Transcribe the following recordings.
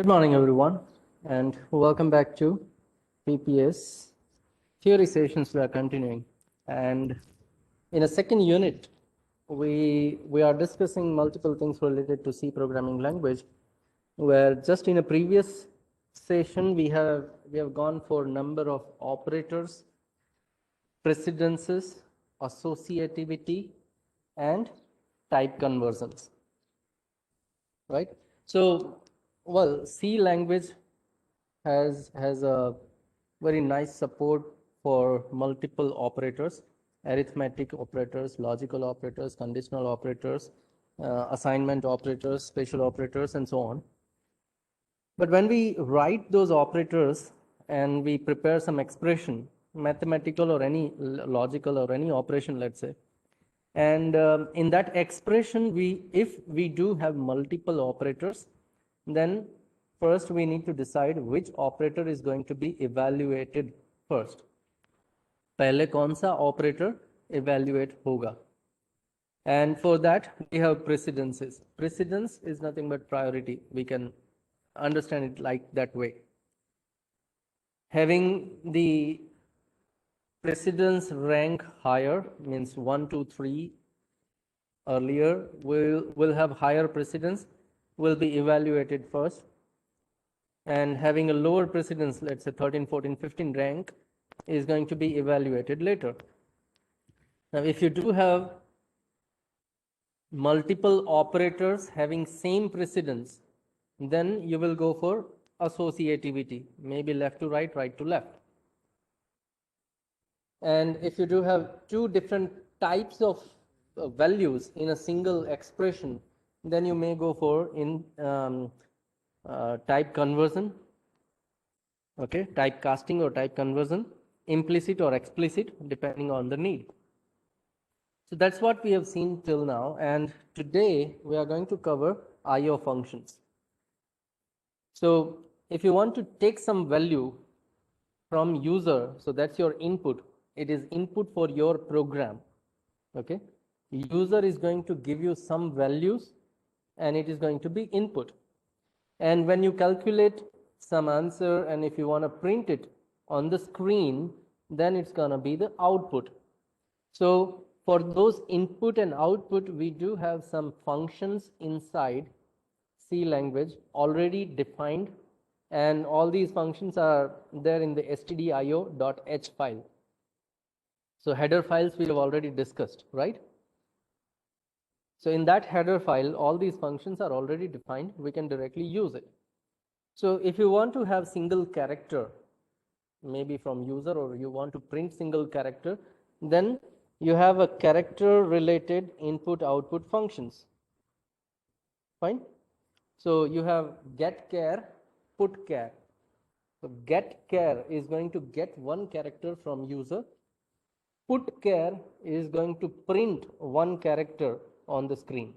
Good morning, everyone, and welcome back to PPS theory sessions. We are continuing, and in a second unit, we are discussing multiple things related to C programming language. Where just in a previous session we have gone for number of operators, precedences, associativity, and type conversions. Right? So, well, C language has a very nice support for multiple operators, arithmetic operators, logical operators, conditional operators, assignment operators, special operators, and so on. But when we write those operators and we prepare some expression, mathematical or any logical or any operation, let's say, and in that expression, if we do have multiple operators, then first we need to decide which operator is going to be evaluated first. पहले कौन सा operator evaluate होगा? And for that we have precedences. Precedence is nothing but priority. We can understand it like that way. Having the precedence rank higher means 1, 2, 3 earlier will have higher precedence, will be evaluated first, and having a lower precedence, let's say 13, 14, 15 rank, is going to be evaluated later. Now, if you do have multiple operators having same precedence, then you will go for associativity, maybe left to right, right to left. And if you do have two different types of values in a single expression, then you may go for type conversion, okay, type casting or type conversion, implicit or explicit, depending on the need. So that's what we have seen till now, and today we are going to cover I/O functions. So if you want to take some value from user, so that's your input, it is input for your program, okay. User is going to give you some values and it is going to be input, and when you calculate some answer and if you want to print it on the screen, then it's going to be the output. So for those input and output, we do have some functions inside C language already defined, and all these functions are there in the stdio.h file. So header files we have already discussed, right? So in that header file, all these functions are already defined. We can directly use it. So if you want to have single character, maybe from user, or you want to print single character, then you have a character related input output functions. Fine. So you have getChar, putChar. So getChar is going to get one character from user. PutChar is going to print one character on the screen.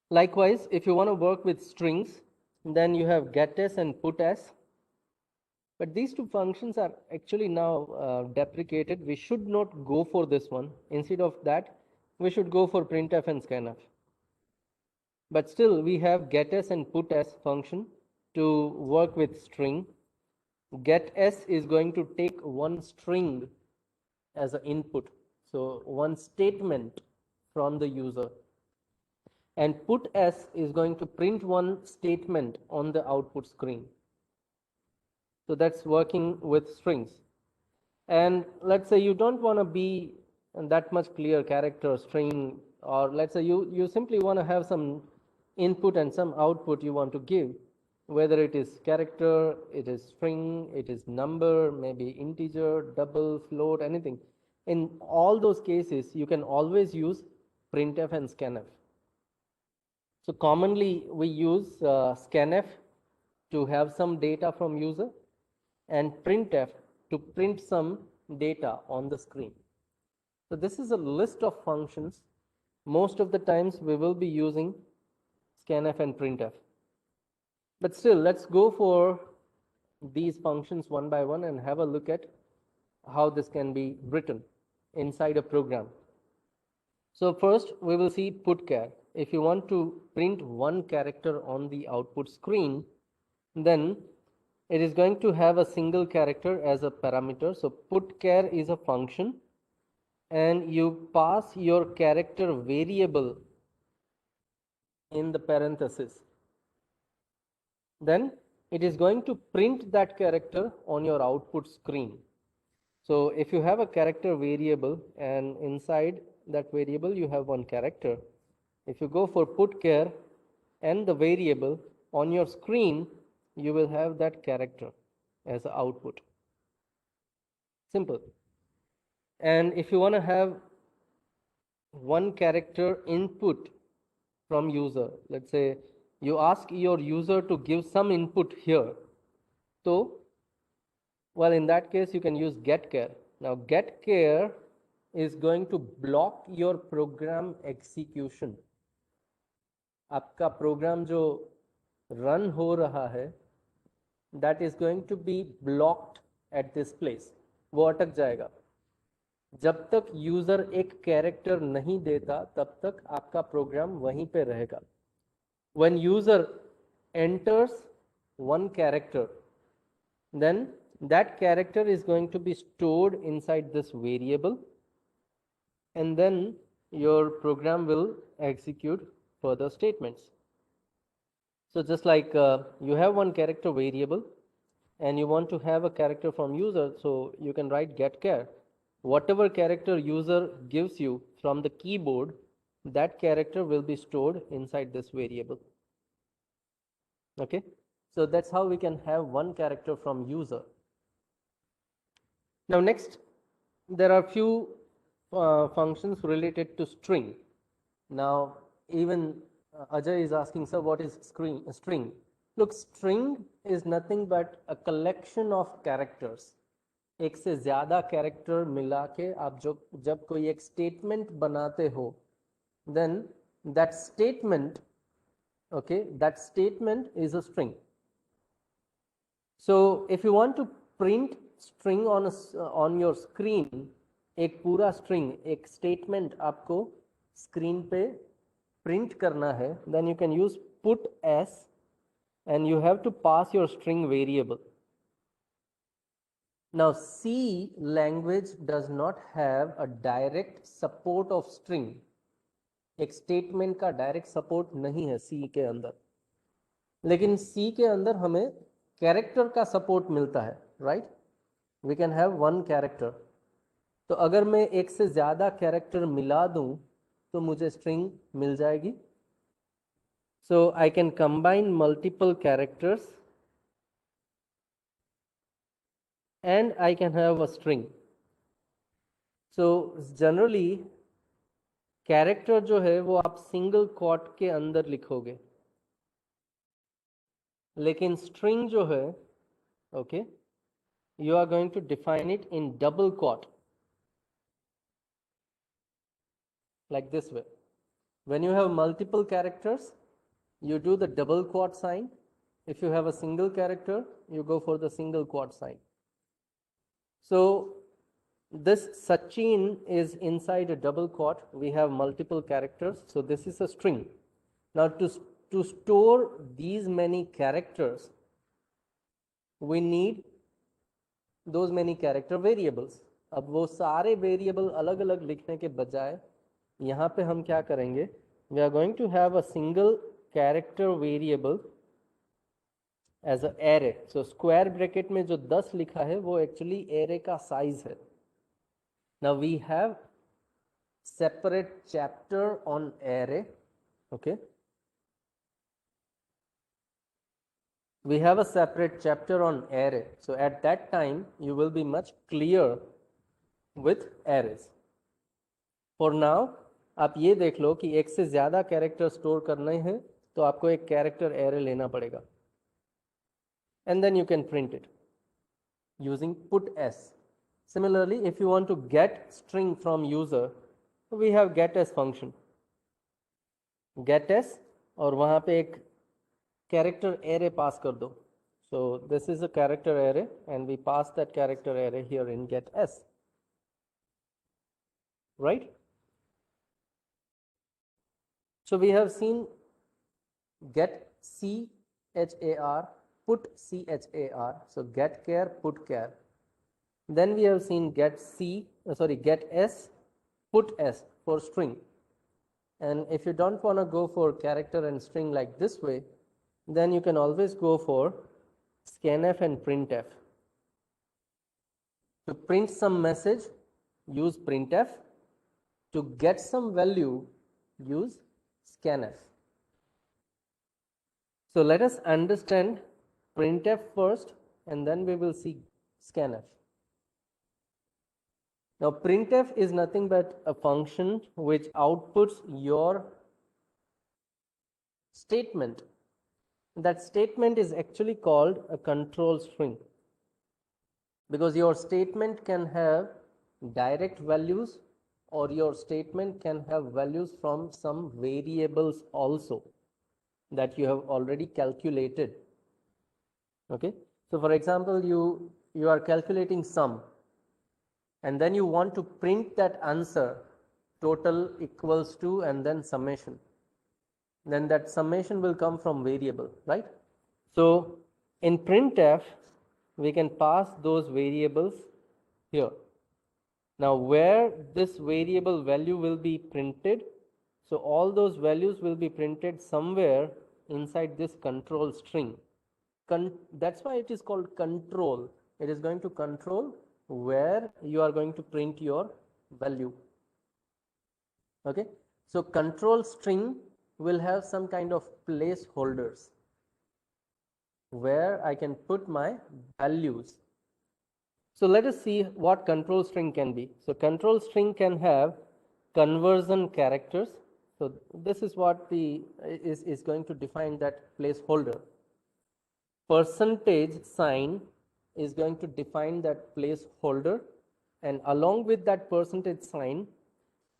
Likewise, if you want to work with strings, then you have getS and putS. But these two functions are actually now deprecated. We should not go for this one. Instead of that, we should go for printf and scanf. But still, we have getS and putS function to work with string. GetS is going to take one string as an input, so one statement from the user. And putS is going to print one statement on the output screen. So that's working with strings. And let's say you don't want to be that much clear character string, or let's say you simply want to have some input and some output you want to give, whether it is character, it is string, it is number, maybe integer, double, float, anything. In all those cases, you can always use printf and scanf. So commonly we use scanf to have some data from user, and printf to print some data on the screen. So this is a list of functions. Most of the times we will be using scanf and printf. But still, let's go for these functions one by one and have a look at how this can be written inside a program. So first we will see putChar. if you want to print one character on the output screen, then it is going to have a single character as a parameter. So putchar is a function, and you pass your character variable in the parenthesis. Then it is going to print that character on your output screen. So if you have a character variable and inside that variable you have one character, if you go for putchar and the variable on your screen, you will have that character as a output. Simple. And if you want to have one character input from user, let's say you ask your user to give some input here, so well, in that case you can use getchar. Now getchar is going to block your program execution. आपका programme जो run हो रहा है, that is going to be blocked at this place. वो अटक जाएगा. जब तक यूजर एक कैरेक्टर नहीं देता तब तक आपका प्रोग्राम वहीं पे रहेगा. When user enters one character, then that character is going to be stored inside this variable, and then your program will execute further statements. So just like you have one character variable and you want to have a character from user, so you can write getchar. Whatever character user gives you from the keyboard, that character will be stored inside this variable. Okay, so that's how we can have one character from user. Now next, there are few functions related to string. Now even Ajay is asking, sir, what is string? Look, string is nothing but a collection of characters. एक से ज़्यादा character मिला के आप जब कोई एक statement बनाते हो, then that statement, okay, that statement is a string. So if you want to print string on your screen, एक पूरा string, एक statement आपको screen पे print करना है, then you can use put s and you have to pass your string variable. Now C language does not have a direct support of string. एक statement का direct support नहीं है C के अंदर, लेकिन C के अंदर हमें character का support मिलता है, right? We can have one character. तो अगर मैं एक से ज़्यादा character मिला दूं तो मुझे string मिल जाएगी. So I can combine multiple characters and I can have a string. So generally character जो है वो आप single quote के अंदर लिखोगे, लेकिन string जो है, okay, you are going to define it in double quote, like this way. When you have multiple characters, you do the double quote sign. If you have a single character, you go for the single quote sign. So this Sachin is inside a double quote. We have multiple characters, so this is a string. Now to store these many characters, we need those many character variables. अब वो सारे variable अलग अलग लिखने के बजाय यहाँ पे हम क्या करेंगे, we are going to have a single character variable as a array. So square bracket में जो 10 लिखा है वो actually array का size है. Now we have separate chapter on array, okay. We have a separate chapter on array. So at that time you will be much clear with arrays. For now आप ये देख लो कि एक से ज़्यादा character store करने हैं तो आपको एक कैरेक्टर एरे लेना पड़ेगा, and then you can print it using put s. Similarly, if you want to get string from user, we have get s function. Get s और वहाँ पे एक character array pass कर दो. So this is a character array and we pass that character array here in get s, right? So we have seen get char, put char. So get char, put char. Then we have seen get get s, put s for string. And if you don't want to go for character and string like this way, then you can always go for scanf and printf. To print some message, use printf. To get some value, use scanf. So let us understand printf first, and then we will see scanf. Now printf is nothing but a function which outputs your statement. That statement is actually called a control string, because your statement can have direct values, or your statement can have values from some variables also that you have already calculated. Okay, so for example, you are calculating sum, and then you want to print that answer total equals to and then summation. Then that summation will come from variable, right? So in printf, we can pass those variables here. Now where this variable value will be printed, so all those values will be printed somewhere inside this control string. That's why it is called control. It is going to control where you are going to print your value. Okay, so control string will have some kind of placeholders where I can put my values. So let us see what control string can be. So control string can have conversion characters. So this is what is going to define that placeholder. Percentage sign is going to define that placeholder, and along with that percentage sign,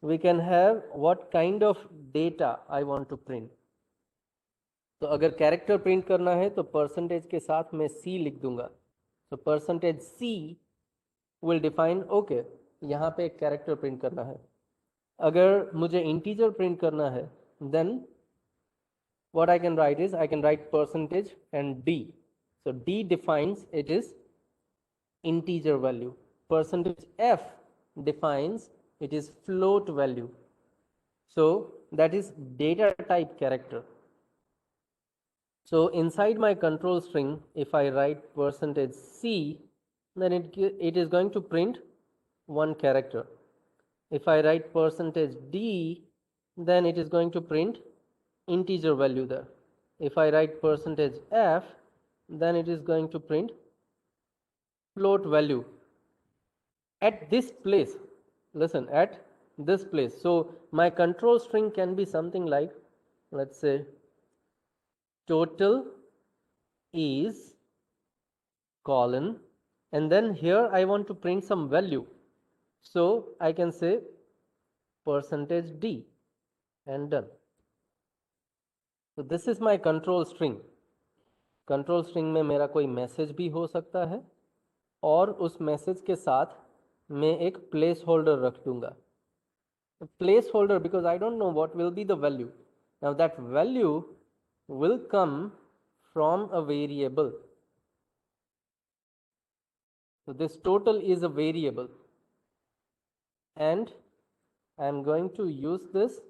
we can have what kind of data I want to print. तो अगर character print करना है तो percentage के साथ मैं सी लिख दूंगा. तो percentage C will define okay यहाँ पे एक कैरेक्टर प्रिंट करना है. अगर मुझे इंटीजर प्रिंट करना है then what I can write is I can write percentage and d. So d defines it is integer value. Percentage f defines it is float value. So that is data type character. So inside my control string, if I write percentage %c, then it is going to print one character. If I write percentage %d, then it is going to print integer value there. If I write percentage %f, then it is going to print float value at this place. Listen, at this place. So my control string can be something like, let's say, total is colon, and then here I want to print some value, so I can say percentage %d and done. So this is my control string. Control string में मेरा कोई message भी हो सकता है और उस message के साथ मैं एक प्लेस होल्डर रख दूंगा. Place holder because I don't know what will be the value. Now that value will come from a variable. So this total is a variable, and I am going to use this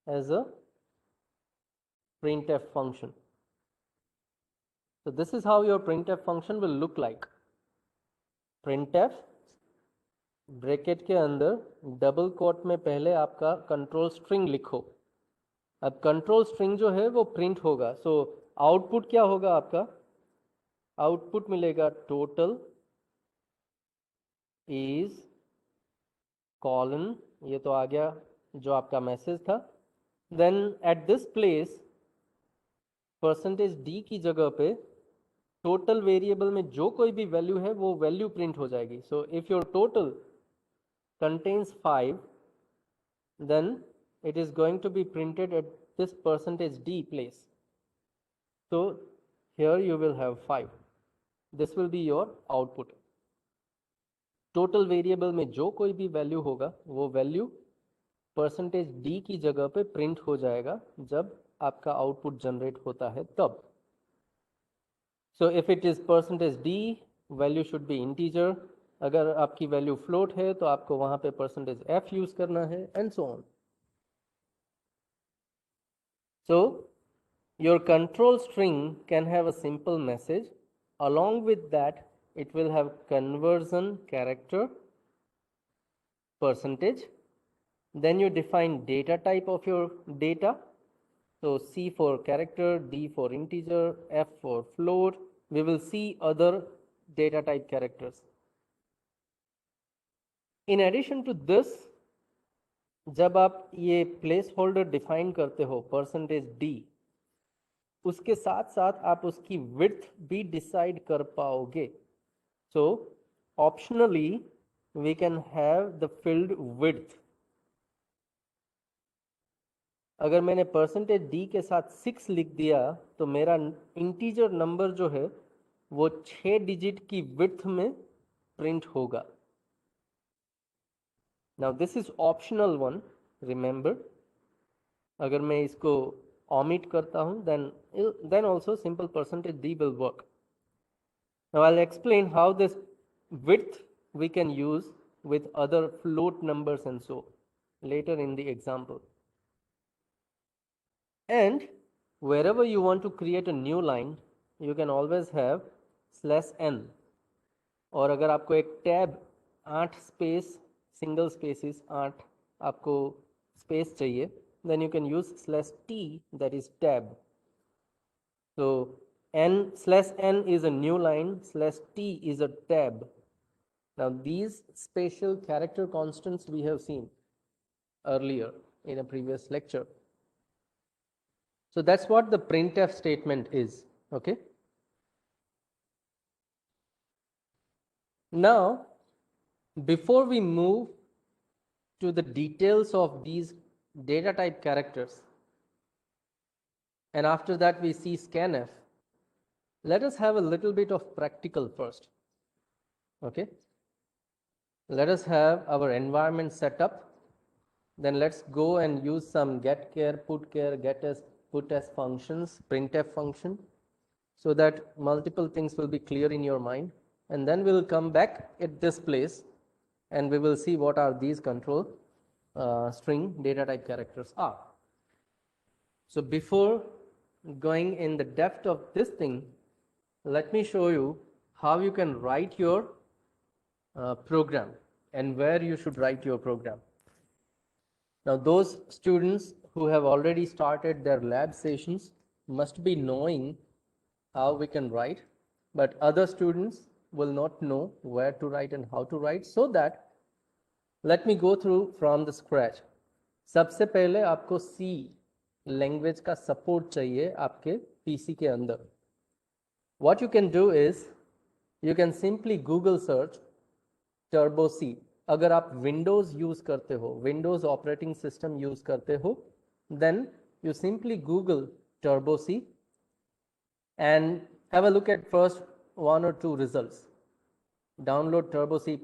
as a printf function. So this is how your printf function will look like. printf bracket के अंदर double coat में पहले आपका control string लिखो. अब control string जो है वो प्रिंट होगा. सो आउटपुट क्या होगा आपका? आउटपुट मिलेगा टोटल इज कॉलन, ये तो आ गया जो आपका मैसेज था. Then at this place percentage D की जगह पे टोटल वेरिएबल में जो कोई भी वैल्यू है वो वैल्यू प्रिंट हो जाएगी. So if your total contains 5, then it is going to be printed at this percentage d place. So here you will have 5. This will be your output. Total variable में जो कोई भी value होगा वो value %d की जगह पे print हो जाएगा जब आपका आउटपुट जनरेट होता है तब. So if it is %d, value should be integer. अगर आपकी वैल्यू फ्लोट है तो आपको वहां पे %f यूज करना है and so on. So your control string can have a simple message. Along with that, it will have conversion character, percentage. Then you define data type of your data. So C for character, D for integer, F for float. We will see other data type characters. In addition to this, जब आप ये place holder define करते हो %d, उसके साथ साथ आप उसकी विड्थ भी डिसाइड कर पाओगे. So optionally we can have the field width. अगर मैंने %d के साथ 6 लिख दिया तो मेरा इंटीजर नंबर जो है वो 6 डिजिट की विड्थ में प्रिंट होगा. Now this is optional one, remember. अगर मैं इसको omit करता हूं then also simple %d will work. Now I'll explain how this width we can use with other float numbers and so later in the example. And wherever you want to create a new line, you can always have /n. और अगर आपको एक tab 8 space single spaces 8 आपको space चाहिए, then you can use /t, that is tab. So /n is a new line, /t is a tab. Now these spatial character constants we have seen earlier in a previous lecture. So that's what the printf statement is. Okay. Now, before we move to the details of these data type characters, and after that we see scanf, let us have a little bit of practical first. Okay. Let us have our environment set up. Then let's go and use some getChar, putChar, getAs, putAs functions, printf function, so that multiple things will be clear in your mind. And then we'll come back at this place and we will see what are these control string data type characters are. So before going in the depth of this thing, let me show you how you can write your program and where you should write your program. Now those students who have already started their lab sessions must be knowing how we can write, but other students will not know where to write and how to write. So that let me go through from the scratch. सबसे पहले आपको C language का support चाहिए आपके PC के अंदर. What you can do is you can simply Google search Turbo C. अगर आप Windows यूज करते हो, Windows ऑपरेटिंग सिस्टम यूज करते हो, then you simply Google Turbo C and have a look at first 1 or 2 results. Download Turbo C++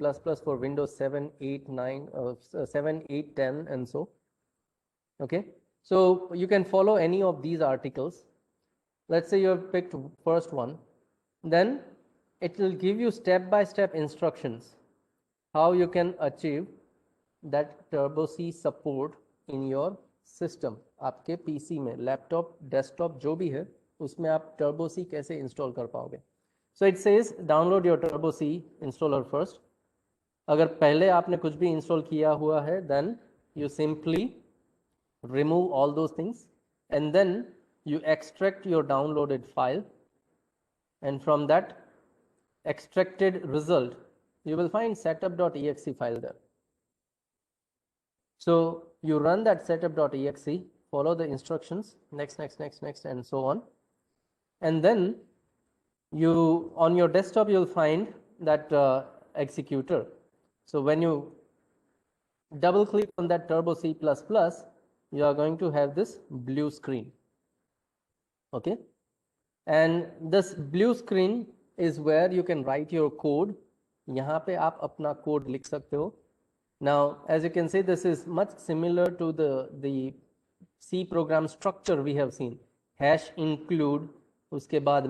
for Windows 7, 8, 9, 7, 8, 10 and so. Okay, so you can follow any of these articles. Let's say you have picked first one, then it will give you step-by-step instructions how you can achieve that Turbo C support in your system. आपके PC में, laptop, desktop जो भी है, उसमें आप Turbo C कैसे install कर पाओगे. So it says download your Turbo C installer first. अगर पहले आपने कुछ भी इंस्टॉल किया हुआ है, then you simply remove all those things and then you extract your downloaded file, and from that extracted result you will find setup.exe file there. So you run that setup.exe, follow the instructions, next, and so on, and then you on your desktop you'll find that executor. So when you double click on that Turbo C++, you are going to have this blue screen. Okay, and this blue screen is where you can write your code. यहाँ पे आप अपना code लिख सकते हो. Now, as you can see, this is much similar to the C program structure we have seen. Hash include, उसके बाद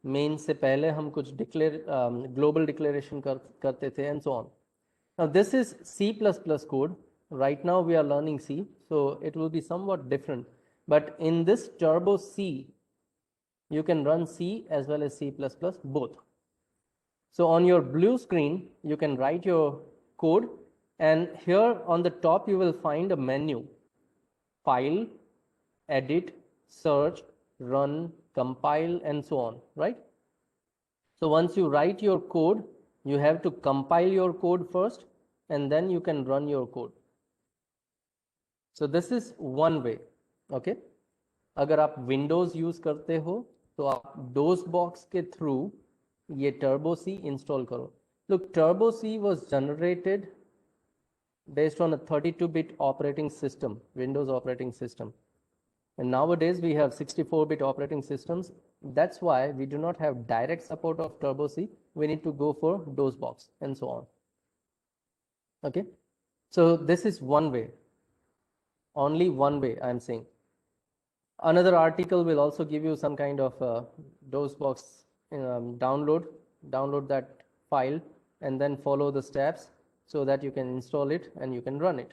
main से पहले हम कुछ global declaration करते थे and so on. Now this is C++ code. Right now we are learning C, so it will be somewhat different. But in this Turbo C, you can run C as well as C++ both. So on your blue screen, you can write your code, and here on the top you will find a menu: file, edit, search, run, compile, and so on, right? So once you write your code, you have to compile your code first, and then you can run your code. So this is one way, okay? अगर आप Windows use करते हो तो आप DOSBox के through ये Turbo C install करो. Look, Turbo C was generated based on a 32-bit operating system, Windows operating system. And nowadays we have 64-bit operating systems. That's why we do not have direct support of Turbo C. We need to go for DOSBox and so on. Okay, so this is one way, only one way I'm saying. Another article will also give you some kind of DOSBox download that file and then follow the steps so that you can install it and you can run it.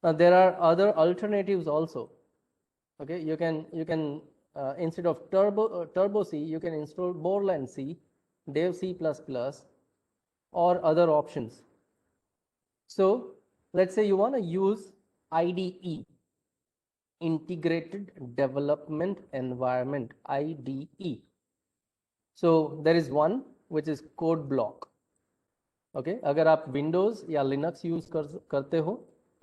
Now there are other alternatives also. Okay, you can instead of Turbo C, you can install Borland C, Dev C++, or other options. So let's say you want to use IDE, Integrated Development Environment, IDE. So there is one which is code block. Okay, अगर आप Windows या Linux use करते हो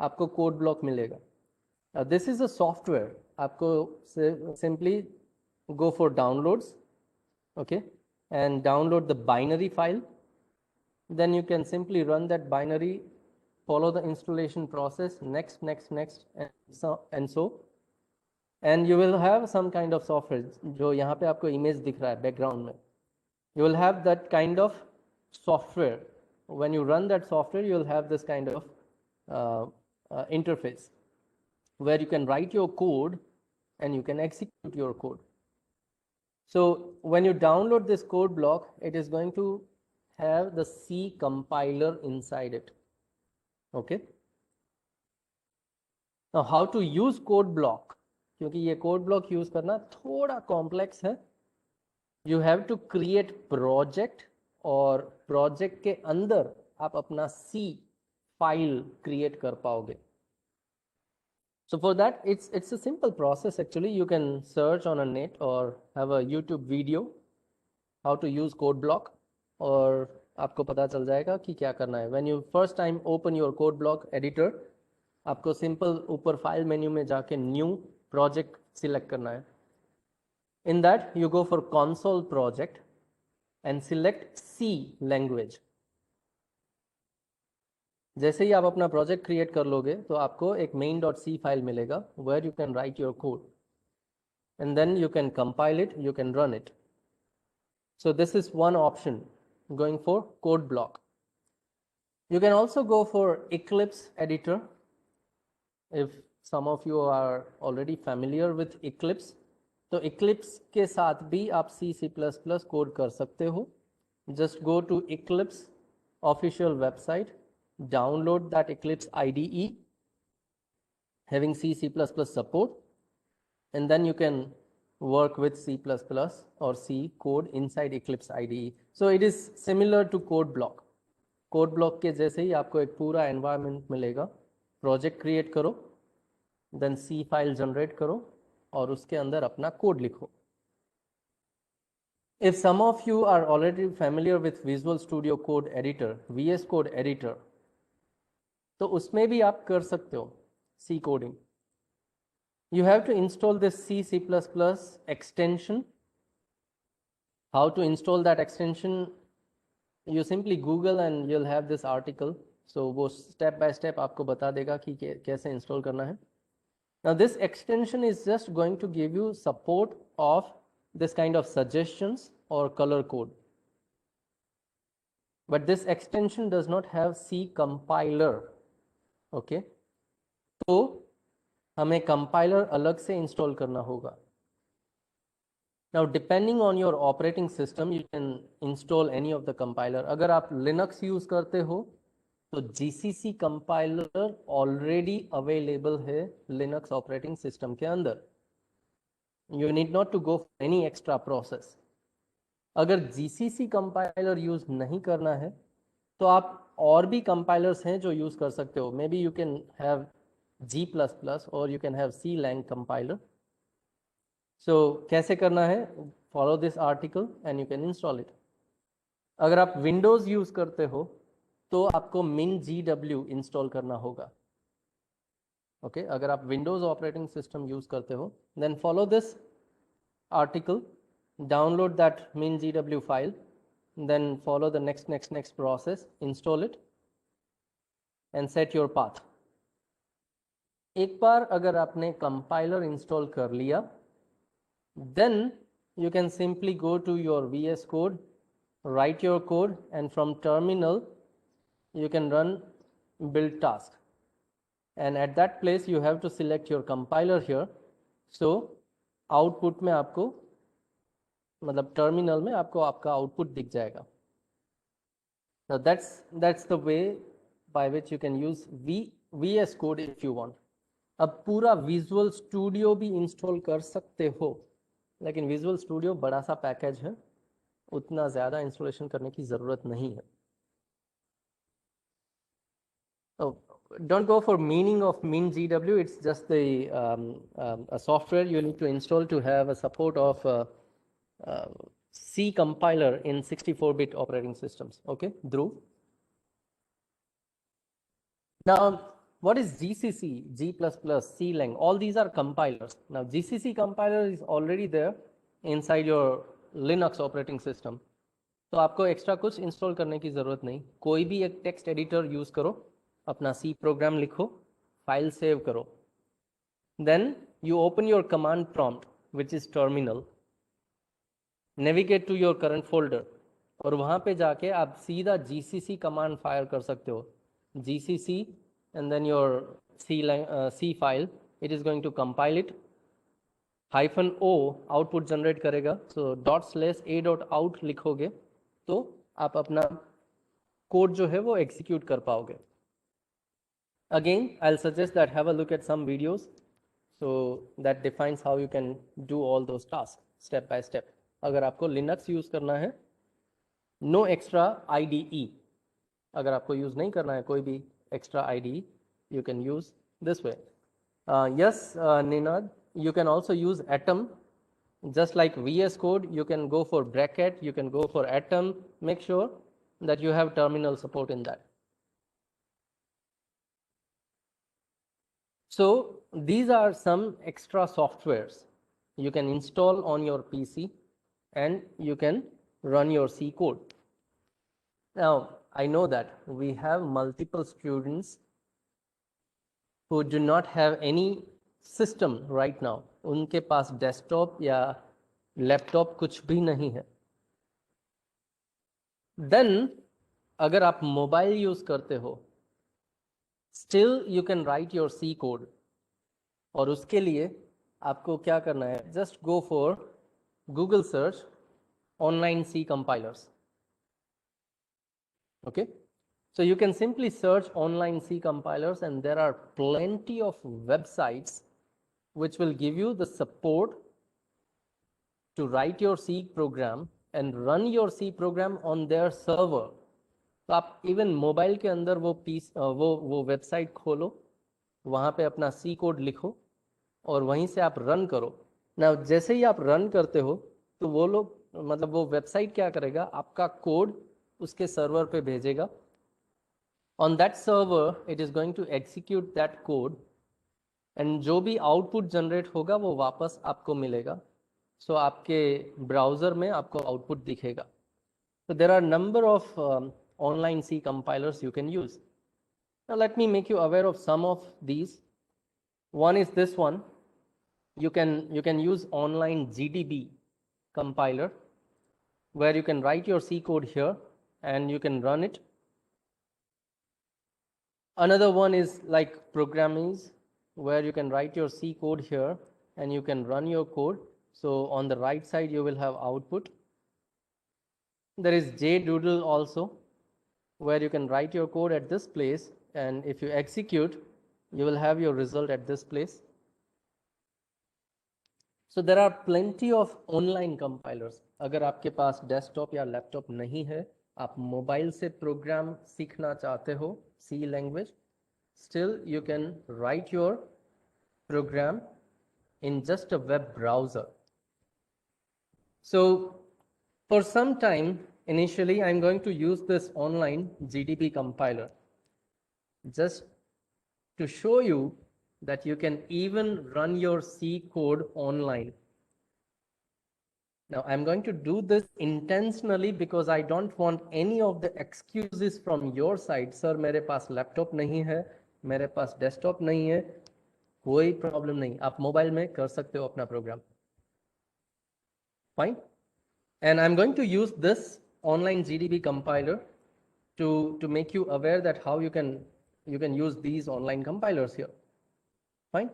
आपको code block मिलेगा. This is a software. आपको simply go for downloads, okay, and download the binary file. Then you can simply run that binary, follow the installation process, next, and so. And you will have some kind of software. जो यहाँ पे आपको image दिख रहा है background में. You will have that kind of software. When you run that software, you will have this kind of interface where you can write your code and you can execute your code. So when you download this code block, it is going to have the C compiler inside it. Okay. Now how to use code block? क्योंकि ये code block use करना थोड़ा complex है. You have to create project और project के अंदर आप अपना C file create कर पाओगे. So for that, it's a simple process actually. You can search on a net or have a YouTube video how to use code block, और आपको पता चल जाएगा कि क्या करना है. When you first time open your code block editor, आपको simple ऊपर file menu में जाके new project select करना है. In that you go for console project and select C language. जैसे ही आप अपना प्रोजेक्ट क्रिएट कर लोगे तो आपको एक main.c फाइल मिलेगा where you can write your code and then you can compile it, you can run it. So this is one option, going for code block. You can also go for Eclipse editor. If some of you are already familiar with Eclipse, तो Eclipse के साथ भी आप C++ code कर सकते हो. Just go to Eclipse official website, download that Eclipse IDE having C++ support, and then you can work with C++ or C code inside Eclipse IDE. So it is similar to code block. Code block के जैसे ही आपको एक पूरा environment मिलेगा. Project create करो, then C file generate करो और उसके अंदर अपना code लिखो. If some of you are already familiar with Visual Studio Code Editor, VS Code Editor, तो उसमें भी आप कर सकते हो C coding. You have to install this C++ extension. How to install that extension? You simply Google and you'll have this article. So वो step by step आपको बता देगा कि कैसे install करना है. Now this extension is just going to give you support of this kind of suggestions or color code. but this extension does not have C compiler. Okay, तो हमें compiler अलग से इंस्टॉल करना होगा. Now depending on your operating system you can install any of the compiler. अगर आप Linux use करते हो तो GCC compiler already available है Linux operating system के अंदर. You need not to go for any extra process. अगर GCC compiler use नहीं करना है तो आप और भी compilers हैं जो यूज कर सकते हो. Maybe you can have G++ or you can have C-lang compiler. So कैसे करना है? Follow this article and you can install it. अगर आप Windows यूज करते हो तो आपको MinGW इंस्टॉल करना होगा. ओके, अगर आप Windows ऑपरेटिंग सिस्टम यूज करते हो then follow this article, download that MinGW file, then follow the next process, install it and set your path. एक बार अगर आपने कंपाइलर इंस्टॉल कर लिया then you can simply go to your VS Code, write your code and from terminal you can run build task, and at that place you have to select your compiler here. So output में आपको मतलब terminal में आपको आपका output दिख जाएगा. So that's the way by which you can use VS Code if you want. अब पूरा विजुअल स्टूडियो भी इंस्टॉल कर सकते हो, लेकिन विजुअल स्टूडियो बड़ा सा पैकेज है, उतना ज़्यादा इंस्टॉलेशन करने की ज़रूरत नहीं है. So don't go for meaning of MinGW. It's just the a software you need to install to have a support of C compiler in 64-bit operating systems. Okay, Dhruv. Now, what is GCC, G++, C-lang? All these are compilers. Now, GCC compiler is already there inside your Linux operating system. तो आपको extra कुछ install करने की ज़रूरत नहीं. कोई भी एक टेक्स्ट एडिटर यूज़ करो, अपना C प्रोग्राम लिखो, फाइल सेव करो. Then you open your command prompt, which is terminal. Navigate to your current folder. और वहाँ पे जाके आप सीधा GCC कमांड फायर कर सकते हो. GCC and then your C file, it is going to compile it. -o output generate करेगा. सो ./a.out लिखोगे तो आप अपना कोड जो है वो एग्जीक्यूट कर पाओगे. Again, I'll suggest that have a look at some videos, so that defines how you can do all those tasks step by step. अगर आपको Linux यूज करना है, no extra IDE. अगर आपको यूज नहीं करना है कोई भी extra IDE, you can use this way. Yes, Ninad, you can also use Atom. Just like VS Code, you can go for bracket, you can go for Atom. Make sure that you have terminal support in that. So these are some extra softwares you can install on your PC and you can run your C code. Now, I know that we have multiple students who do not have any system right now. उनके पास desktop या laptop कुछ भी नहीं है. Then अगर आप mobile use करते हो, still you can write your C code. और उसके लिए आपको क्या करना है? Just go for Google search online C compilers. Okay, so you can simply search online C compilers and there are plenty of websites which will give you the support to write your C program and run your C program on their server. तो आप even mobile के अंदर वो website खोलो, वहाँ पे अपना C code लिखो और वहीं से आप रन करो ना. जैसे ही आप रन करते हो तो वो लोग मतलब वो वेबसाइट क्या करेगा, आपका कोड उसके सर्वर पे भेजेगा. On that server it is going to execute that code and जो भी आउटपुट जनरेट होगा वो वापस आपको मिलेगा. सो आपके ब्राउज़र में आपको आउटपुट दिखेगा. So there are number of online C compilers you can use. Now let me make you aware of some of these. One is this one. You can use online GDB compiler where you can write your C code here and you can run it. Another one is like Programmings, where you can write your C code here and you can run your code. So on the right side, you will have output. There is JDoodle also, where you can write your code at this place, and if you execute, you will have your result at this place. So there are plenty of online compilers. अगर आपके पास desktop या laptop नहीं है, आप mobile से programme सीखना चाहते हो, C language, still you can write your program in just a web browser. So for some time, initially, I'm going to use this online GDB compiler just to show you that you can even run your C code online. Now, I'm going to do this intentionally because I don't want any of the excuses from your side. Sir, मेरे पास laptop नहीं है, मेरे पास desktop नहीं है, कोई problem नहीं, आप mobile में कर सकते हो अपना programme. Fine. And I'm going to use this online GDB compiler to make you aware that how you can use these online compilers here. Fine.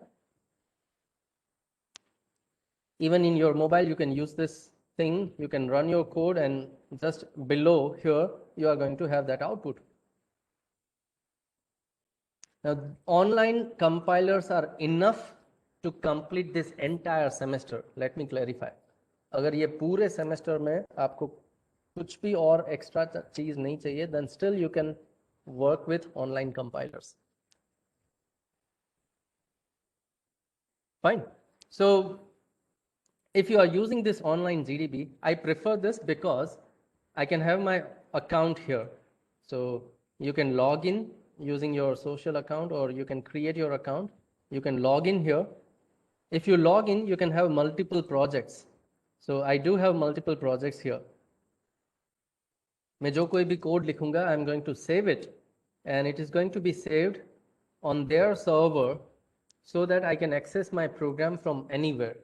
Even in your mobile, you can use this thing. You can run your code, and just below here, you are going to have that output. Now, online compilers are enough to complete this entire semester. Let me clarify. अगर ये पूरे semester में आपको कुछ भी और extra चीज नहीं चाहिए, then still you can work with online compilers. Fine. So if you are using this online GDB, I prefer this because I can have my account here. So you can log in using your social account, or you can create your account. You can log in here. If you log in, you can have multiple projects. So I do have multiple projects here. मैं जो कोई भी code लिखूंगा, I'm going to save it, and it is going to be saved on their server so that I can access my program from anywhere.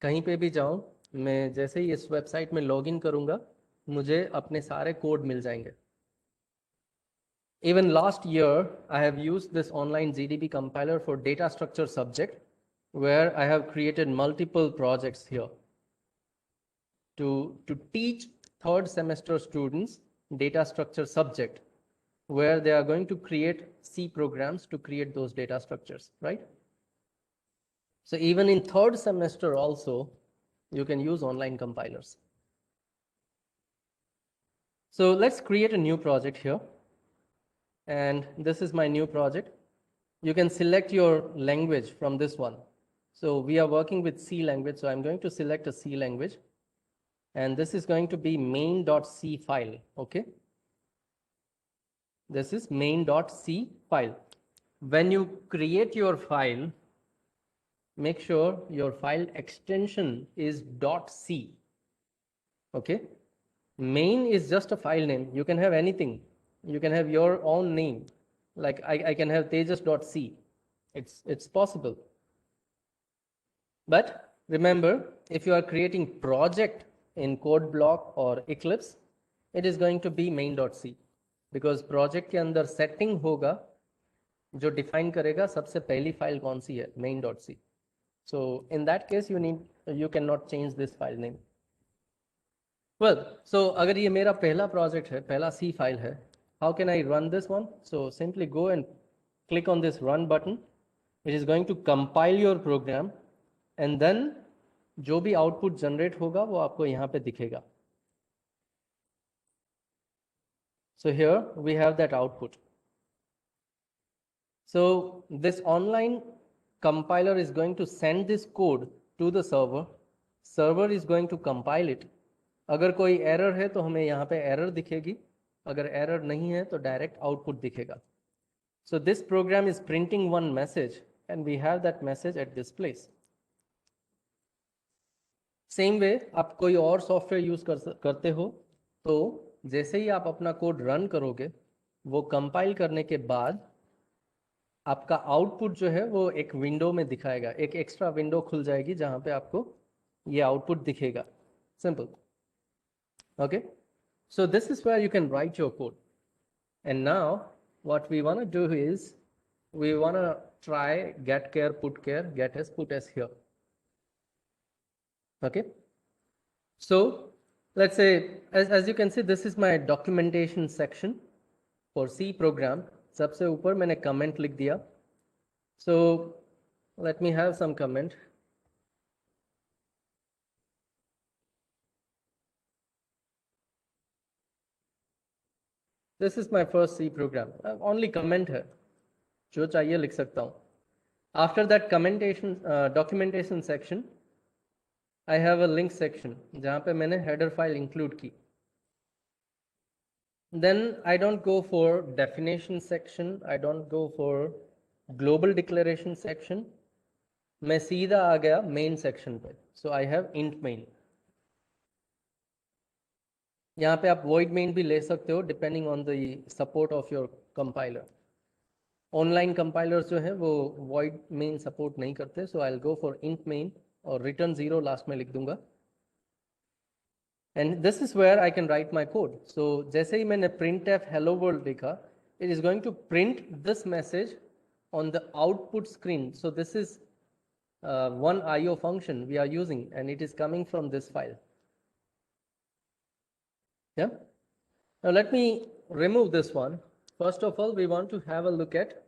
कहीं पे भी जाऊं, मैं जैसे ही इस वेबसाइट में लॉगिन करूंगा, मुझे अपने सारे कोड मिल जाएंगे. Even last year, I have used this online GDB compiler for data structure subject, where I have created multiple projects here to teach third semester students data structure subject, where they are going to create C programs to create those data structures, right? So even in third semester also, you can use online compilers. So let's create a new project here. And this is my new project. You can select your language from this one. So we are working with C language, so I'm going to select a C language. And this is going to be main.c file, okay? This is main.c file. When you create your file, make sure your file extension is .c, okay? Main is just a file name. You can have anything. You can have your own name. Like I can have tejas.c. It's possible. But remember, if you are creating project in CodeBlock or Eclipse, it is going to be main.c, because project के अंदर setting होगा जो define करेगा सबसे पहली file कौन सी है, main.c. So in that case, you cannot change this file name. Well, so अगर ये मेरा पहला project है, पहला C file है, how can I run this one? So simply go and click on this run button. It is going to compile your program, and then जो भी output generate होगा वो आपको यहाँ पे दिखेगा. So here we have that output. So this online compiler is going to send this code to the server. Server is going to compile it. अगर कोई error है तो हमें यहाँ पे error दिखेगी. अगर error नहीं है तो direct output दिखेगा. So this program is printing one message, and we have that message at this place. Same way, आप कोई और सॉफ्टवेयर यूज करते हो, तो जैसे ही आप अपना कोड रन करोगे, वो कंपाइल करने के बाद आपका आउटपुट जो है वो एक विंडो में दिखाएगा, एक एक्स्ट्रा विंडो खुल जाएगी जहां पे आपको ये आउटपुट दिखेगा. Simple. Okay. So this is where you can write your code. And now what we want to do is we want to try get care, get s, put s here. Okay. So let's say, as you can see, this is my documentation section for C program. सबसे ऊपर मैंने comment लिख दिया. So let me have some comment. This is my first C program. Only comment है, जो चाहिए लिख सकता हूँ. After that documentation section, I have a link section जहाँ पे मैंने header file include की. Then I don't go for definition section. I don't go for global declaration section. मैं सीधा आ गया main section पे. So I have int main. यहाँ पे आप void main भी ले सकते हो depending on the support of your compiler. Online compilers जो है वो void main support नहीं करते. So I'll go for int main और return 0 last में लिख दूंगा. And this is where I can write my code. So जैसे ही मैंने printf hello world लिखा, it is going to print this message on the output screen. So this is one IO function we are using, and it is coming from this file. Yeah. Now let me remove this one. First of all, we want to have a look at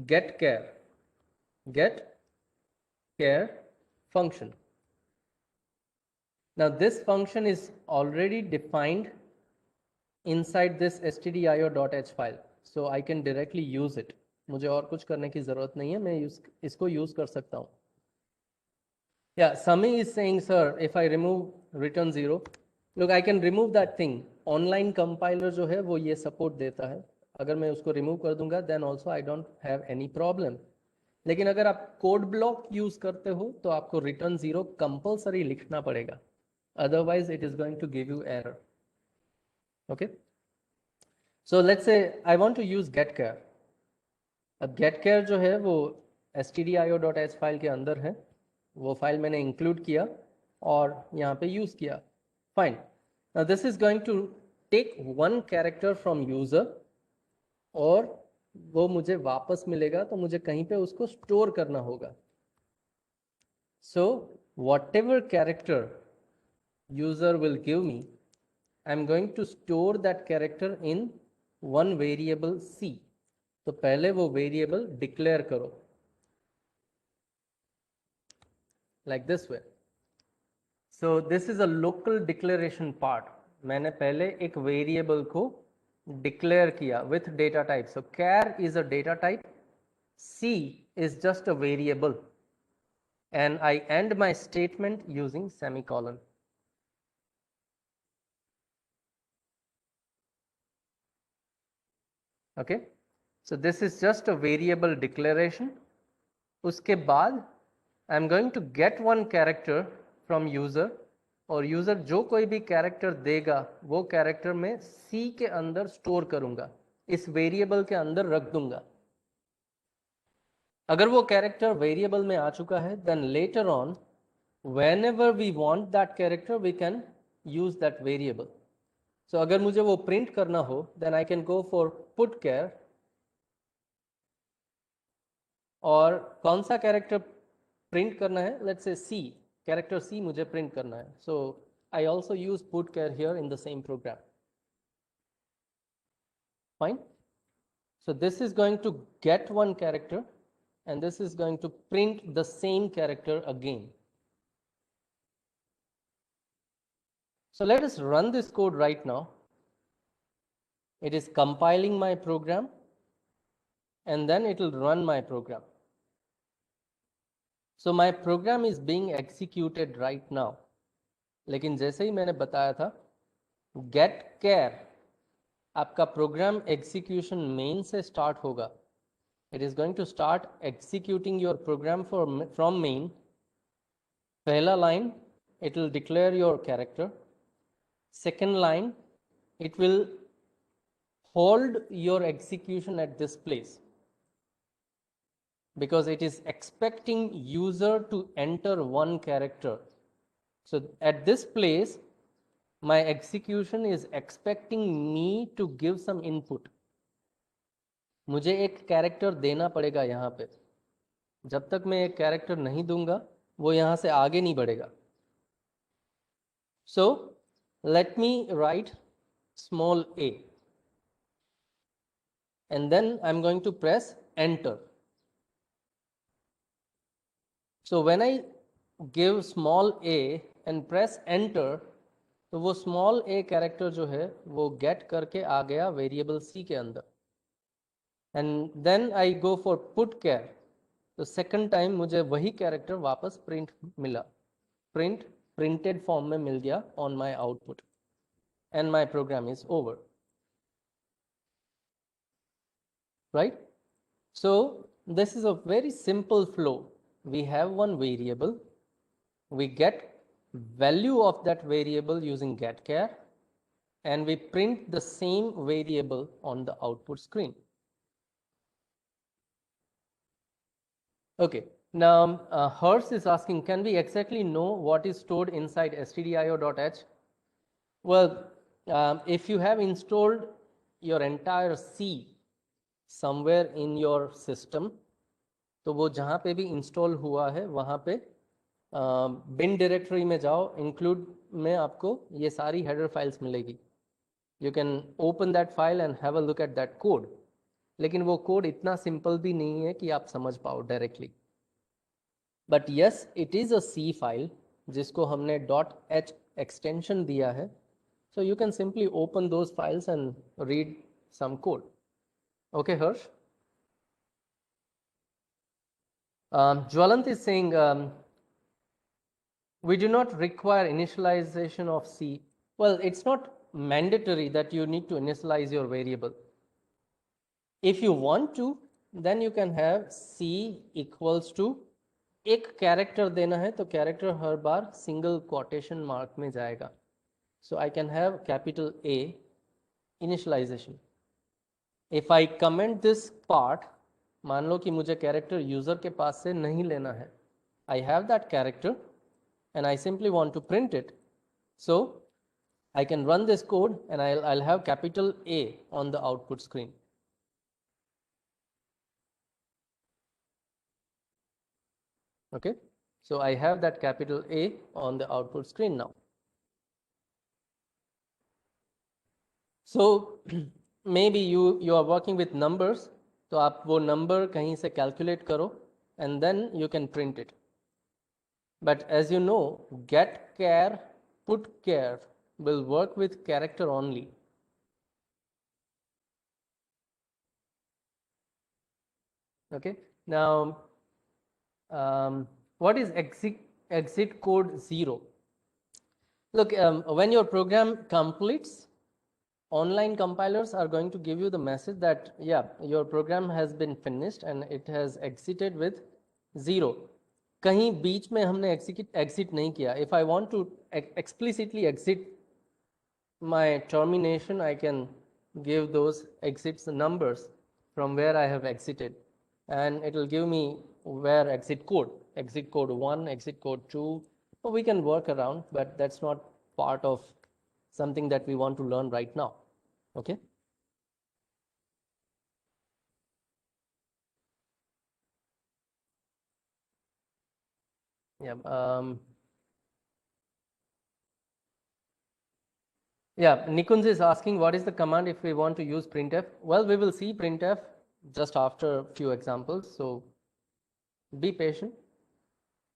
get care function. Now this function is already defined inside this stdio.h file, so I can directly use it. मुझे और कुछ करने की जरूरत नहीं है, मैं इसको यूज कर सकता हूँ. Yeah, Sami is saying, sir, if I remove return 0, look, I can remove that thing. Online compiler जो है वो ये support देता है. अगर मैं उसको remove कर दूंगा, then also I don't have any problem. लेकिन अगर आप कोड ब्लॉक यूज करते हो तो आपको return 0 कंपल्सरी लिखना पड़ेगा. Otherwise, it is going to give you error. Okay. So let's say I want to use getChar. अब getChar जो है वो stdio.h फाइल के अंदर है. वो फाइल मैंने इंक्लूड किया और यहाँ पे यूज किया. Fine. Now this is going to take one character from user और वो मुझे वापस मिलेगा, तो मुझे कहीं पे उसको स्टोर करना होगा. सो whatever character user will give me, I'm going to store that character in one variable C. तो पहले वो वेरिएबल डिक्लेयर करो like this way. So this is a local declaration part. मैंने पहले एक वेरिएबल को डिक्लेयर किया with data type. So char is a data type, C is just a variable, and I end my statement using semicolon. Okay, so this is just a variable declaration. उसके बाद I'm going to get one character from user, और user जो कोई भी character देगा वो character में C के अंदर स्टोर करूंगा, इस वेरिएबल के अंदर रख दूंगा. अगर वो कैरेक्टर वेरिएबल में आ चुका है, then later on whenever we want that character we can use that variable. So अगर मुझे वो प्रिंट करना हो, then I can go for put char, और कौन सा कैरेक्टर प्रिंट करना है, let's say C, character C मुझे प्रिंट करना है. सो I also use put char here in the same program. Fine. So this is going to get one character and this is going to print the same character again. So let us run this code right now. It is compiling my program and then it will run my program. So my program is being executed right now. लेकिन जैसे ही मैंने बताया था, get char आपका program execution main से start होगा. It is going to start executing your program from main. पहला line, it will declare your character. Second line, it will hold your execution at this place because it is expecting user to enter one character. So at this place, my execution is expecting me to give some input. मुझे एक character देना पड़ेगा यहाँ पे. जब तक मैं एक कैरेक्टर नहीं दूंगा वो यहाँ से आगे नहीं बढ़ेगा. So let me write small a and then I'm going to press enter. So when I give small a and press enter, तो वो small a कैरेक्टर जो है वो get करके आ गया वेरिएबल c के अंदर. And then I go for put char, तो सेकंड टाइम मुझे वही कैरेक्टर वापस प्रिंट मिला. प्रिंटेड फॉर्म में मिल गया on my output and my program is over. Right? So this is a very simple flow. We have one variable, we get value of that variable using getChar, and we print the same variable on the output screen. Okay, now Hers is asking, can we exactly know what is stored inside stdio.h? Well, if you have installed your entire C somewhere in your system, तो वो जहाँ पे भी install हुआ है वहाँ पे bin directory में जाओ, इंक्लूड में आपको ये सारी हेडर फाइल्स मिलेगी. You can open that file and have a look at that code. लेकिन वो कोड इतना सिंपल भी नहीं है कि आप समझ पाओ directly. But yes, it is a C file जिसको हमने .h एक्सटेंशन दिया है. So you can simply open those files and read some code. Okay, Harsh? Jwalant is saying, we do not require initialization of C. Well, it's not mandatory that you need to initialize your variable. If you want to, then you can have C equals to एक character देना है तो character हर बार single quotation mark में जाएगा. So I can have capital A initialization. If I comment this part, मान लो कि मुझे character user के पास से नहीं लेना है. I have that character and I simply want to print it. So I can run this code and I'll have capital A on the output screen. Okay, so I have that capital A on the output screen now. So maybe you are working with numbers, तो आप वो number कहीं से calculate करो and then you can print it. But as you know, getChar, putChar will work with character only. Okay, now what is exit code 0? Look, when your program completes, online compilers are going to give you the message that yeah, your program has been finished and it has exited with 0. कहीं बीच में हमने exit नहीं किया. If I want to explicitly exit my termination, I can give those exits numbers from where I have exited, and it will give me where exit code 1, exit code 2. So we can work around, but that's not part of something that we want to learn right now. Okay. Yeah. Yeah, Nikunj is asking what is the command if we want to use printf. Well, we will see printf just after a few examples. So be patient,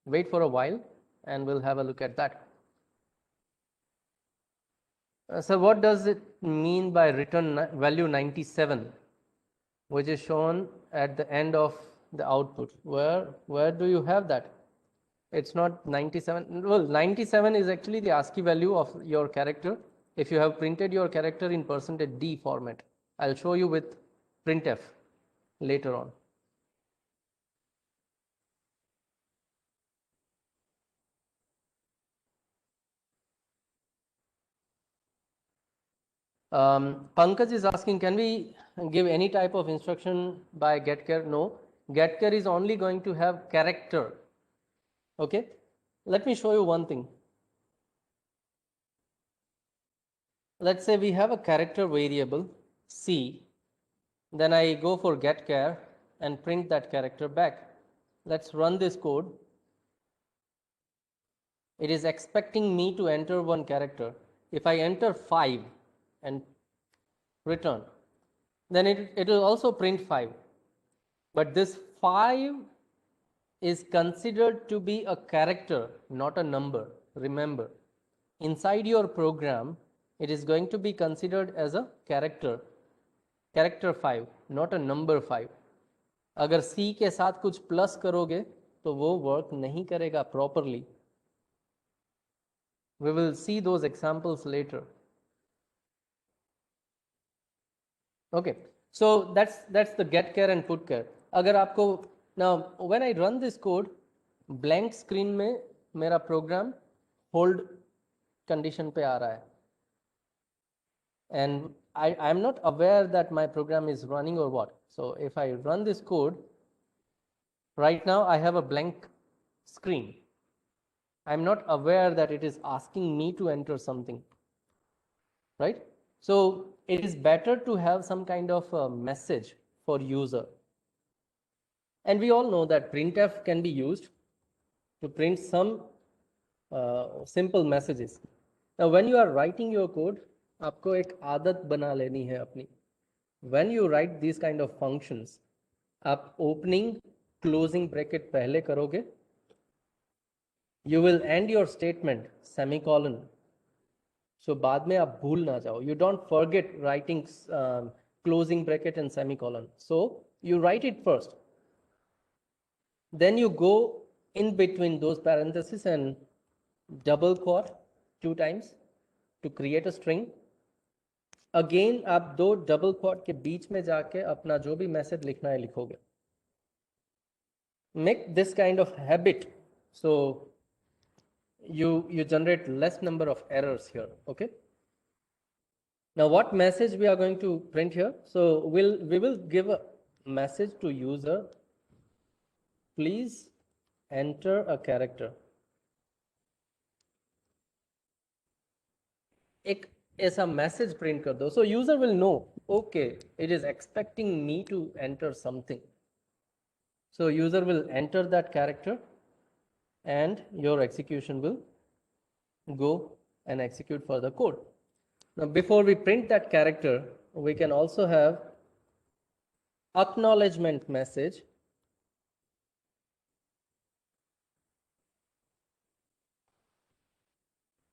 wait for a while, and we'll have a look at that. So what does it mean by return value 97, which is shown at the end of the output? Where do you have that? It's not 97. Well, 97 is actually the ASCII value of your character. If you have printed your character in %d format, I'll show you with printf later on. Pankaj is asking, can we give any type of instruction by getChar? No, getChar is only going to have character. Okay, let me show you one thing. let's say we have a character variable C, then I go for getChar and print that character back. Let's run this code. It is expecting me to enter one character. If I enter 5 and return, then it will also print 5. But this 5 is considered to be a character, not a number. Remember, inside your program, it is going to be considered as a character 5, not a number 5. अगर C के साथ कुछ plus करोगे तो वो work नहीं करेगा properly. We will see those examples later. Okay, so that's the getChar and putChar. अगर आपको now when I run this code, blank screen में मेरा program hold condition पे आ रहा है, and I'm not aware that my program is running or what. So if I run this code, right now I have a blank screen. I'm not aware that it is asking me to enter something, right? So it is better to have some kind of a message for user. And we all know that printf can be used to print some simple messages. Now when you are writing your code, आपको एक आदत बना लेनी है अपनी. When you write these kind of functions, आप opening closing bracket पहले करोगे, you will end your statement semicolon. So बाद में आप भूल ना जाओ. You don't forget writing closing bracket and semicolon. So you write it first. Then you go in between those parentheses and double quote 2 times to create a string. Again आप 2 double quote के बीच में जाके अपना जो भी message लिखना है लिखोगे. Make this kind of habit so you generate less number of errors here. Okay, now what message we are going to print here? So we will give a message to user, please enter a character. एक ऐसा message print कर दो, so user will know, okay, it is expecting me to enter something. So user will enter that character and your execution will go and execute further code. Now before we print that character, we can also have acknowledgement message.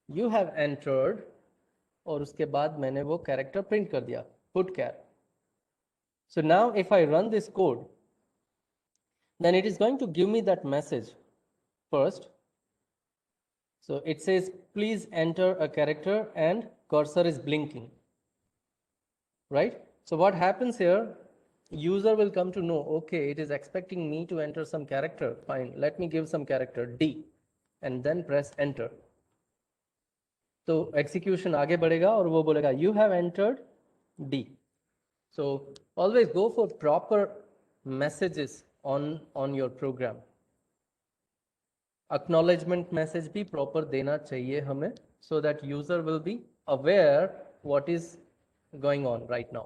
You have entered और उसके बाद मैंने वो character print कर दिया, putChar. So now if I run this code, then it is going to give me that message first. So it says, please enter a character and cursor is blinking, right? So what happens here, user will come to know, okay, it is expecting me to enter some character. Fine, let me give some character D and then press enter. तो execution आगे बढ़ेगा और वो बोलेगा you have entered D. So always go for proper messages on your program. Acknowledgement message भी proper देना चाहिए हमें, so that user will be aware what is going on right now.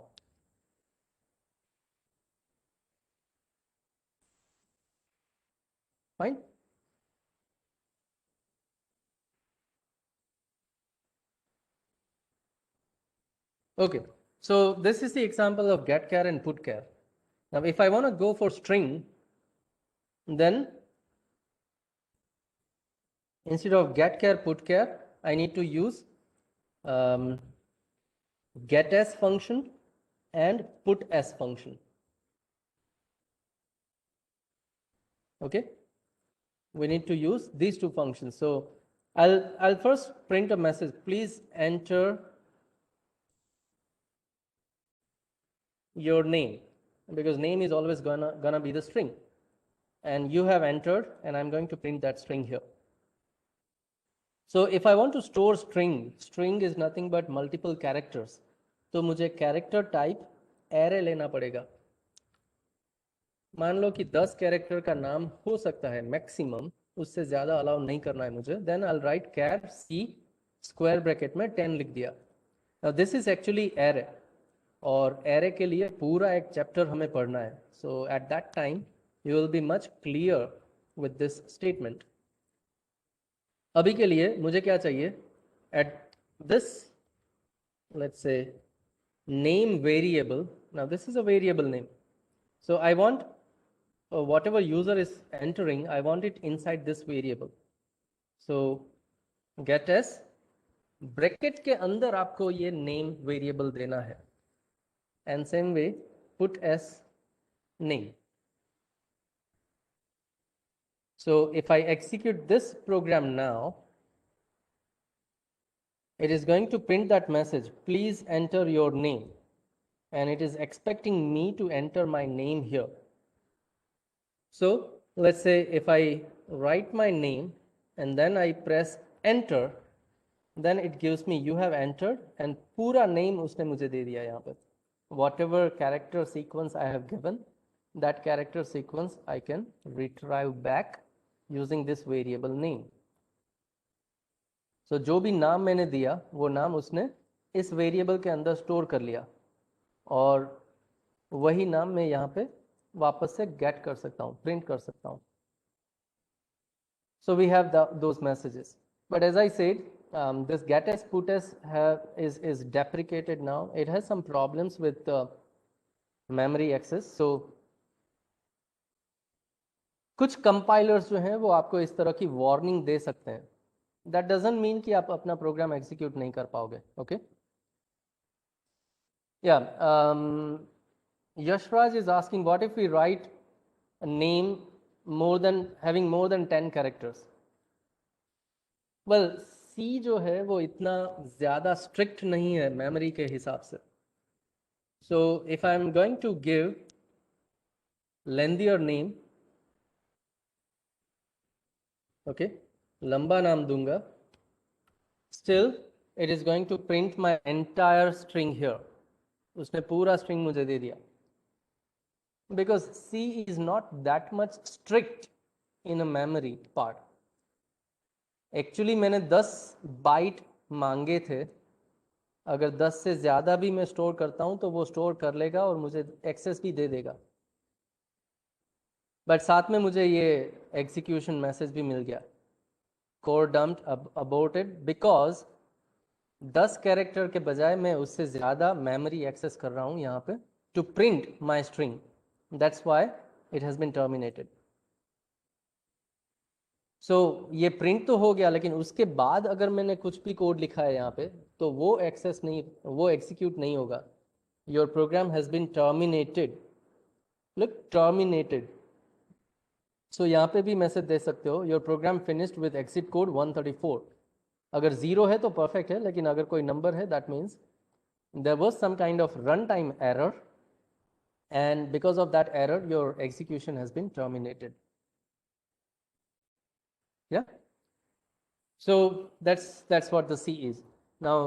Fine. Okay, so this is the example of getChar and putChar. Now if I want to go for string, then instead of getChar putChar, I need to use getS function and putS function. Okay, we need to use these 2 functions. So I'll first print a message, please enter your name, because name is always gonna be the string, and you have entered, and I'm going to print that string here. So if I want to store string is nothing but multiple characters, तो मुझे character type array लेना पड़ेगा. मान लो कि 10 character का नाम हो सकता है मैक्सिमम, उससे ज़्यादा अलाउ नहीं करना है मुझे. Then I will write char c square bracket में 10 लिख दिया. दिस इज एक्चुअली एरे, और एरे के लिए पूरा एक चैप्टर हमें पढ़ना है. So at that time you will be much clear with this statement. अभी के लिए मुझे क्या चाहिए? At this, let's say name variable. Now this is a variable name, so I want whatever user is entering, I want it inside this variable. So get as bracket के अंदर आपको ये नेम वेरिएबल देना है, and same way put S name. So if I execute this program now, it is going to print that message, please enter your name, and it is expecting me to enter my name here. So let's say if I write my name and then I press enter, then it gives me you have entered, and पूरा name उसने मुझे दे दिया यहाँ पे. Whatever character sequence I have given, that character sequence I can retrieve back using this variable name. So जो भी नाम मैंने दिया वो नाम उसने इस वेरिएबल के अंदर स्टोर कर लिया, और वही नाम मैं यहाँ पे वापस से गेट कर सकता हूँ, प्रिंट कर सकता हूँ. So we have those messages. But as I said, this get as put as is deprecated now. It has some problems with memory access. So कुछ compilers जो हैं वो आपको इस तरह की warning दे सकते हैं. That doesn't mean कि आप अपना program execute नहीं कर पाओगे. Okay? Yeah. Yashraj is asking, what if we write a name having more than 10 characters? Well, C जो है वो इतना ज़्यादा strict नहीं है memory के हिसाब से. So if I'm going to give lengthier name, okay, लंबा नाम दूंगा, still it is going to print my entire string here. उसने पूरा string मुझे दे दिया. Because C is not that much strict in a memory part. Actually मैंने 10 bite मांगे थे. अगर 10 से ज़्यादा भी मैं स्टोर करता हूँ तो वो स्टोर कर लेगा और मुझे एक्सेस भी दे देगा. बट साथ में मुझे ये एग्जीक्यूशन मैसेज भी मिल गया, core dumped aborted, because 10 character के बजाय मैं उससे ज़्यादा मेमोरी एक्सेस कर रहा हूँ यहाँ पे to print my string. That's why it has been terminated. So ये प्रिंट तो हो गया, लेकिन उसके बाद अगर मैंने कुछ भी कोड लिखा है यहाँ पे तो वो एक्सेस नहीं, वो एग्जीक्यूट नहीं होगा. Your program has been terminated. Look, terminated. So यहाँ पे भी मैसेज दे सकते हो, your program finished with exit code 134. अगर 0 है तो परफेक्ट है, लेकिन अगर कोई नंबर है that means there was some kind of run time error, and because of that error your execution has been terminated. Yeah, so that's what the C is. Now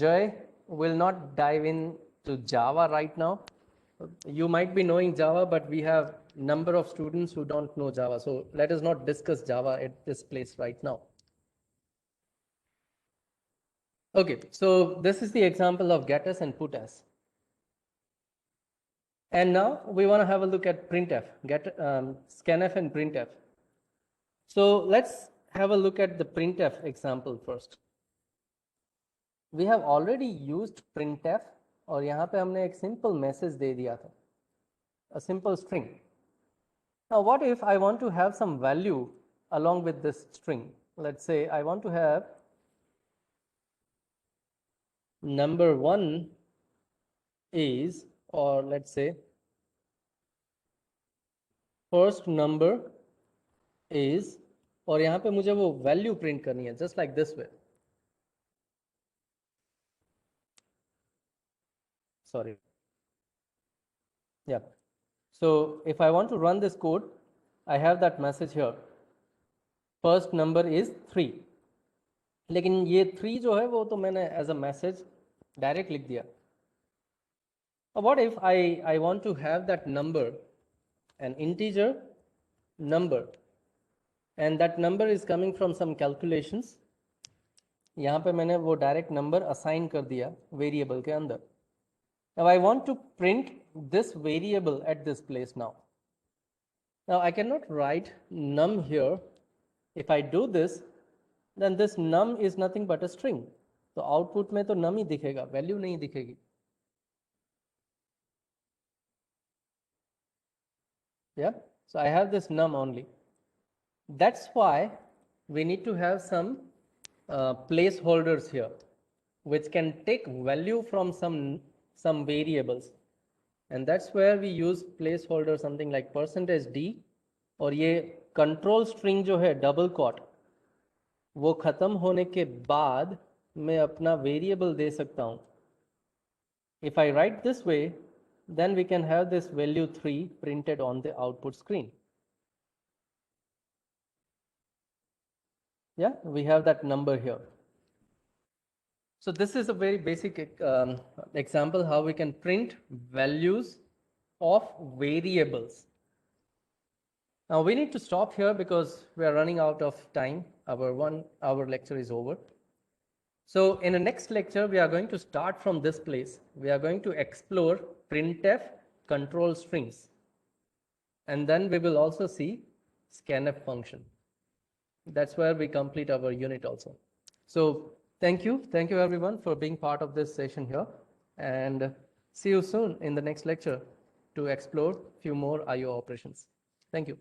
Jay will not dive into Java right now. You might be knowing Java, but we have number of students who don't know Java, so let us not discuss Java at this place right now. Okay, so this is the example of getAs and putAs. And now we want to have a look at printf, scanf and printf. So let's have a look at the printf example first. We have already used printf, और यहाँ पे हमने एक simple message दे दिया था, a simple string. Now what if I want to have some value along with this string? Let's say I want to have number 1 is, or let's say first number is, और यहाँ पे मुझे वो value print करनी है, just like this way. Sorry. Yeah. So if I want to run this code, I have that message here. First number is 3. लेकिन ये 3 जो है वो तो मैंने as a message डायरेक्ट लिख दिया. What if I want to have that number, an integer number, and that number is coming from some calculations, यहाँ पे मैंने वो डायरेक्ट नंबर असाइन कर दिया वेरिएबल के अंदर. Now I want to print this variable at this place now. Now I cannot write num here. If I do this, then this num is nothing but a string. तो output में तो num ही दिखेगा, value नहीं दिखेगी. Yeah, so I have this num only. That's why we need to have some placeholders here, which can take value from some variables, and that's where we use placeholder something like %d. और ये control string जो है double cot, वो खत्म होने के बाद मैं अपना वेरिएबल दे सकता हूँ. If I write this way, then we can have this value 3 printed on the output screen. Yeah, we have that number here. So this is a very basic example how we can print values of variables. Now we need to stop here because we are running out of time. Our 1 hour lecture is over. So in the next lecture, we are going to start from this place. We are going to explore printf control strings. And then we will also see scanf function. That's where we complete our unit also. So thank you everyone for being part of this session here, and see you soon in the next lecture to explore few more IO operations. Thank you.